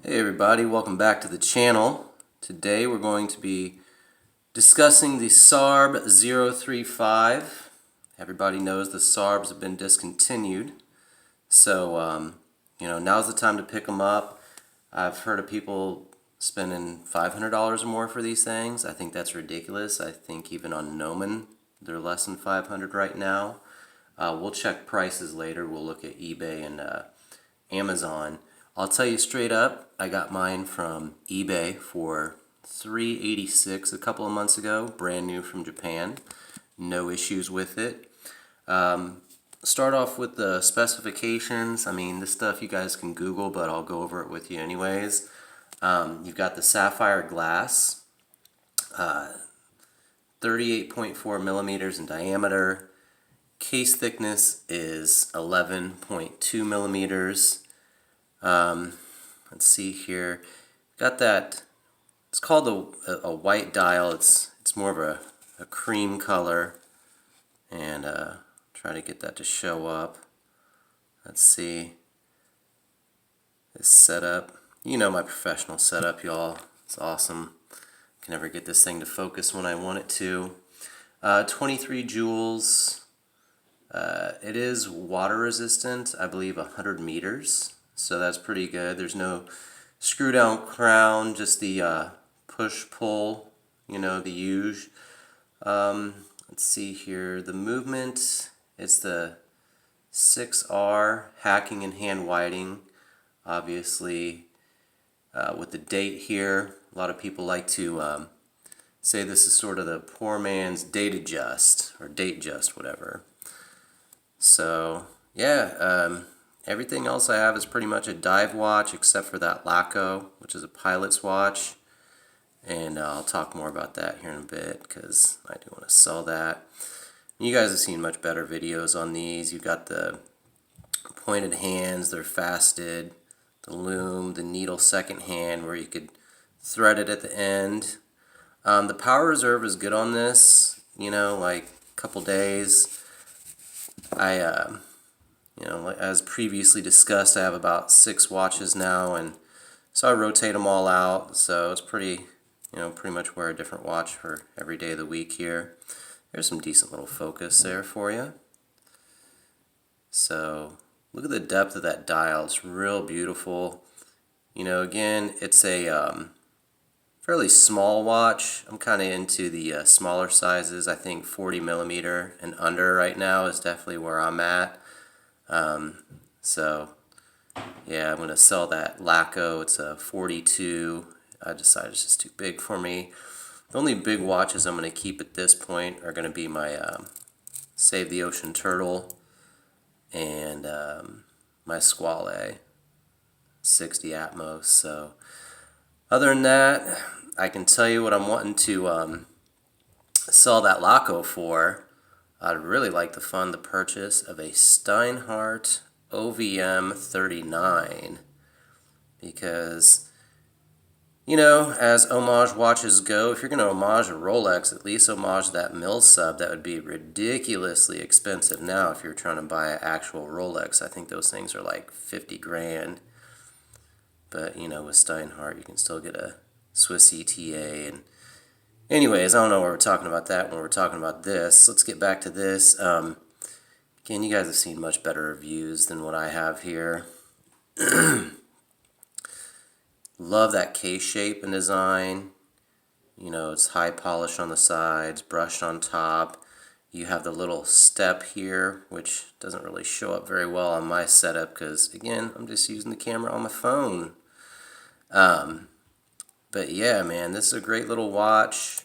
Hey everybody, welcome back to the channel. Today we're going to be discussing the SARB 035. Everybody knows the SARBs have been discontinued, so now's the time to pick them up. I've heard of people spending $500 or more for these things. I think that's ridiculous. I think even on Nomen they're less than $500 right now. We'll check prices later. We'll look at eBay and Amazon. I'll tell you straight up, I got mine from eBay for $386 a couple of months ago, brand new from Japan. No issues with it. Start off with the specifications. I mean, this stuff you guys can Google, but I'll go over it with you anyways. You've got the sapphire glass, 38.4 millimeters in diameter. Case thickness is 11.2 millimeters. Let's see here. Got that. It's called a white dial. It's more of a cream color, and try to get that to show up. Let's see. This setup. You know my professional setup, y'all. It's awesome. Can never get this thing to focus when I want it to. 23 joules. It is water resistant. I believe 100 meters. So that's pretty good. There's no screw down crown, just the push-pull, the usual. Let's see here. The movement, it's the 6R hacking and hand whiting. Obviously, with the date here, a lot of people like to say this is sort of the poor man's date adjust, or date adjust, whatever. So, yeah, everything else I have is pretty much a dive watch, except for that Laco, which is a pilot's watch. And I'll talk more about that here in a bit, because I do want to sell that. You guys have seen much better videos on these. You've got the pointed hands, they're fasted, the lume, the needle second hand, where you could thread it at the end. The power reserve is good on this, like a couple days. As previously discussed, I have about 6 watches now, and so I rotate them all out, so it's pretty much wear a different watch for every day of the week here. There's some decent little focus there for you. So, look at the depth of that dial. It's real beautiful. Again, it's a fairly small watch. I'm kind of into the smaller sizes. I think 40 millimeter and under right now is definitely where I'm at. So, yeah, I'm going to sell that Laco. It's a 42. I decided it's just too big for me. The only big watches I'm going to keep at this point are going to be my Save the Ocean Turtle and my Squale 60 Atmos. So, other than that, I can tell you what I'm wanting to sell that Laco for. I'd really like to fund the purchase of a Steinhardt OVM 39 because, as homage watches go, if you're going to homage a Rolex, at least homage that mil sub. That would be ridiculously expensive now if you're trying to buy an actual Rolex. I think those things are like 50 grand. But, with Steinhardt, you can still get a Swiss ETA. And anyways, I don't know why we're talking about that when we're talking about this. Let's get back to this. Again, you guys have seen much better reviews than what I have here. Love that case shape and design. It's high polish on the sides, brushed on top. You have the little step here, which doesn't really show up very well on my setup because, again, I'm just using the camera on my phone. But yeah, man, this is a great little watch.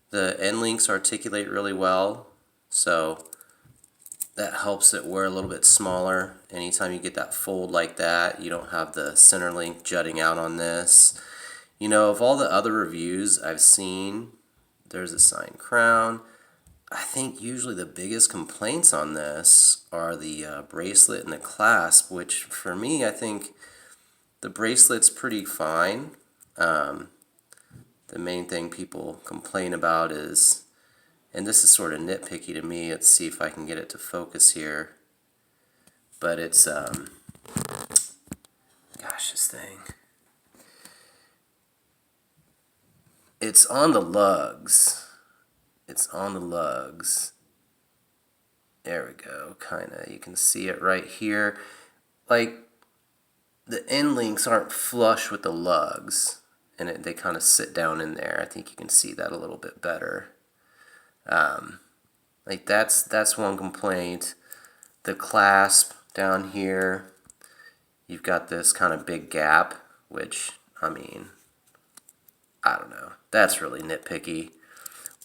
The end links articulate really well, so that helps it wear a little bit smaller. Anytime you get that fold like that, you don't have the center link jutting out on this. Of all the other reviews I've seen, there's a signed crown. I think usually the biggest complaints on this are the bracelet and the clasp, which for me, I think the bracelet's pretty fine. The main thing people complain about is, and this is sort of nitpicky to me, let's see if I can get it to focus here, but it's, gosh, this thing, It's on the lugs. It's on the lugs. There we go, kinda. You can see it right here. Like, the end links aren't flush with the lugs, and they kind of sit down in there. I think you can see that a little bit better. Like that's one complaint. The clasp down here, you've got this kind of big gap, which, I mean, I don't know. That's really nitpicky.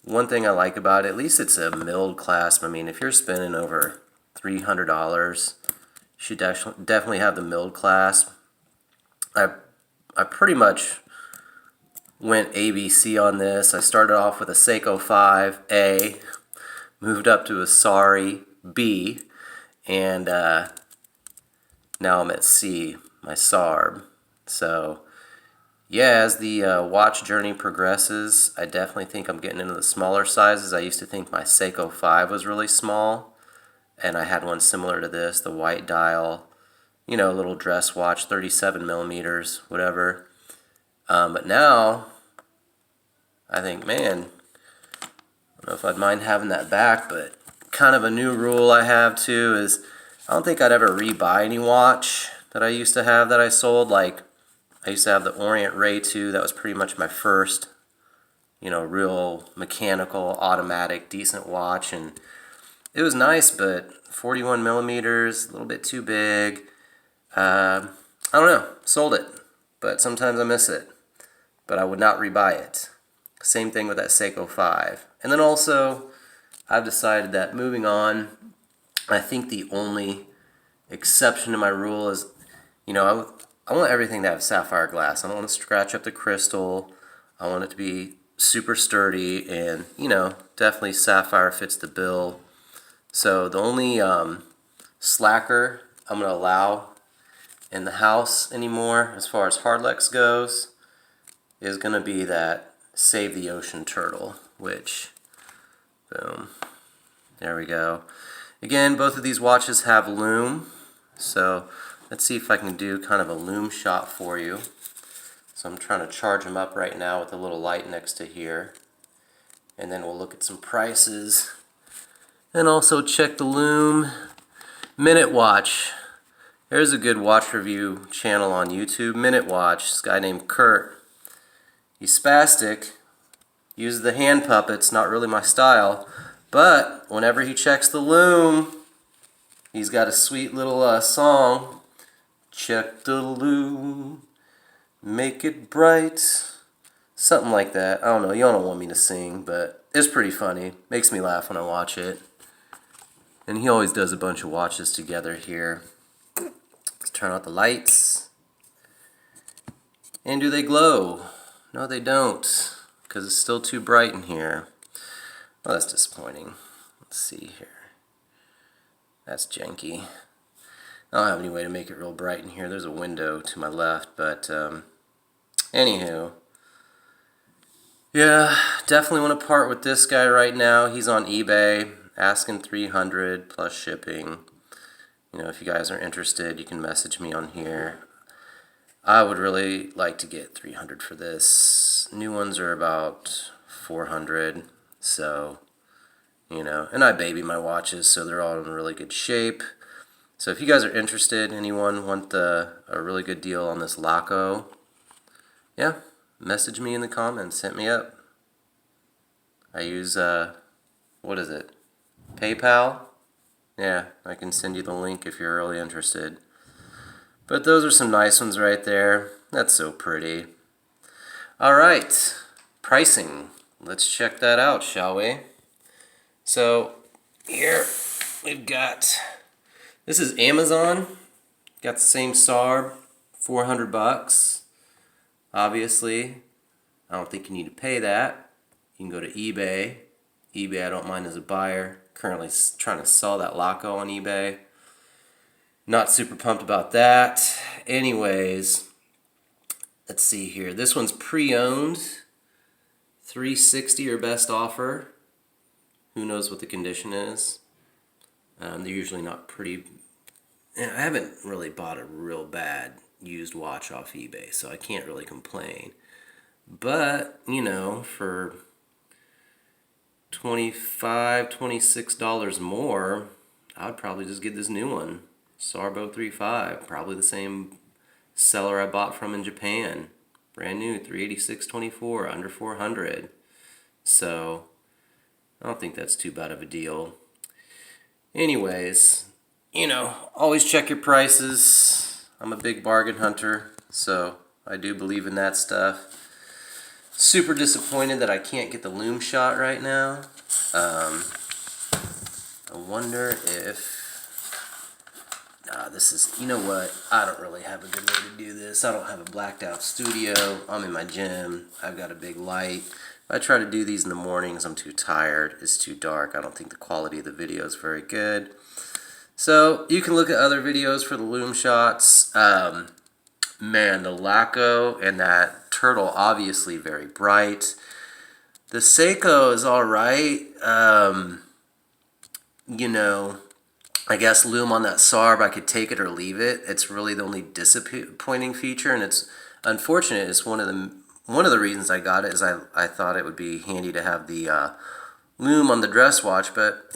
One thing I like about it, at least it's a milled clasp. I mean, if you're spending over $300, you should definitely have the milled clasp. I pretty much went ABC on this. I started off with a Seiko 5A, moved up to a SARB B, and now I'm at C, my SARB. So yeah, as the watch journey progresses, I definitely think I'm getting into the smaller sizes. I used to think my Seiko 5 was really small, and I had one similar to this, the white dial, you know, little dress watch, 37 millimeters, whatever. But now, I think, man, I don't know if I'd mind having that back, but kind of a new rule I have too is I don't think I'd ever rebuy any watch that I used to have that I sold. Like, I used to have the Orient Ray 2. That was pretty much my first, you know, real mechanical, automatic, decent watch. And it was nice, but 41 millimeters, a little bit too big. I don't know, sold it, but sometimes I miss it. But I would not rebuy it. Same thing with that Seiko 5. And then also, I've decided that moving on, I think the only exception to my rule is, you know, I want everything to have sapphire glass. I don't want to scratch up the crystal. I want it to be super sturdy, and, you know, definitely sapphire fits the bill. So the only slacker I'm going to allow in the house anymore, as far as Hardlex goes, is going to be that Save the Ocean Turtle, which, boom, there we go. Again, both of these watches have lume, so let's see if I can do kind of a lume shot for you. So I'm trying to charge them up right now with a little light next to here, and then we'll look at some prices, and also check the lume. Minute Watch. There's a good watch review channel on YouTube, Minute Watch. This guy named Kurt. He's spastic, uses the hand puppets, not really my style, but whenever he checks the lume, he's got a sweet little song. Check the lume, make it bright. Something like that. I don't know, y'all don't want me to sing, but it's pretty funny. Makes me laugh when I watch it. And he always does a bunch of watches together here. Let's turn out the lights. And do they glow? No, they don't, because it's still too bright in here. Well, that's disappointing. Let's see here. That's janky. I don't have any way to make it real bright in here. There's a window to my left, but anywho. Yeah, definitely want to part with this guy right now. He's on eBay, asking $300 plus shipping. You know, if you guys are interested, you can message me on here. I would really like to get $300 for this. New ones are about $400, so, you know, and I baby my watches, so they're all in really good shape. So if you guys are interested, anyone want a really good deal on this Laco, yeah, message me in the comments, hit me up. I use, what is it, PayPal? Yeah, I can send you the link if you're really interested. But those are some nice ones right there. That's so pretty. Alright, pricing. Let's check that out, shall we? So, here we've got, this is Amazon. Got the same SARB, $400. Obviously, I don't think you need to pay that. You can go to eBay. eBay I don't mind as a buyer. Currently trying to sell that Laco on eBay. Not super pumped about that. Anyways, let's see here. This one's pre-owned. $360 or best offer. Who knows what the condition is. They're usually not pretty. I haven't really bought a real bad used watch off eBay, so I can't really complain. But, you know, for $25, $26 more, I would probably just get this new one. SARB 035, probably the same seller I bought from in Japan. Brand new, 386.24, under 400. So, I don't think that's too bad of a deal. Anyways, you know, always check your prices. I'm a big bargain hunter, so I do believe in that stuff. Super disappointed that I can't get the lume shot right now. I wonder if... this is... You know what? I don't really have a good way to do this. I don't have a blacked out studio. I'm in my gym. I've got a big light. I try to do these in the mornings. I'm too tired. It's too dark. I don't think the quality of the video is very good. So you can look at other videos for the lume shots. Man, the Laco and that turtle, obviously very bright. The Seiko is alright. You know, I guess lume on that SARB, I could take it or leave it. It's really the only disappointing feature, and it's unfortunate. It's one of the reasons I got it is I thought it would be handy to have the lume on the dress watch, but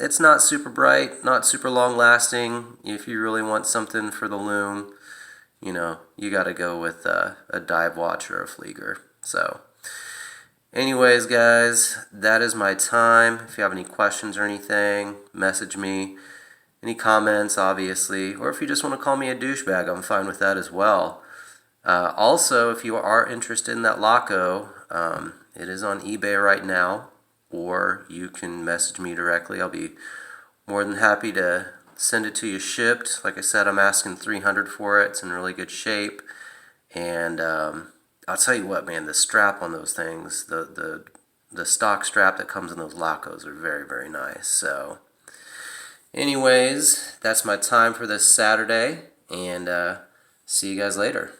it's not super bright, not super long lasting. If you really want something for the lume, you know, you got to go with a dive watch or a Flieger. So, anyways, guys, that is my time. If you have any questions or anything, message me. Any comments, obviously, or if you just want to call me a douchebag, I'm fine with that as well. Also, if you are interested in that Laco, it is on eBay right now, or you can message me directly. I'll be more than happy to send it to you shipped. Like I said, I'm asking $300 for it. It's in really good shape. And I'll tell you what, man, the strap on those things, the stock strap that comes in those Lacos are very, very nice. So, anyways, that's my time for this Saturday. And see you guys later.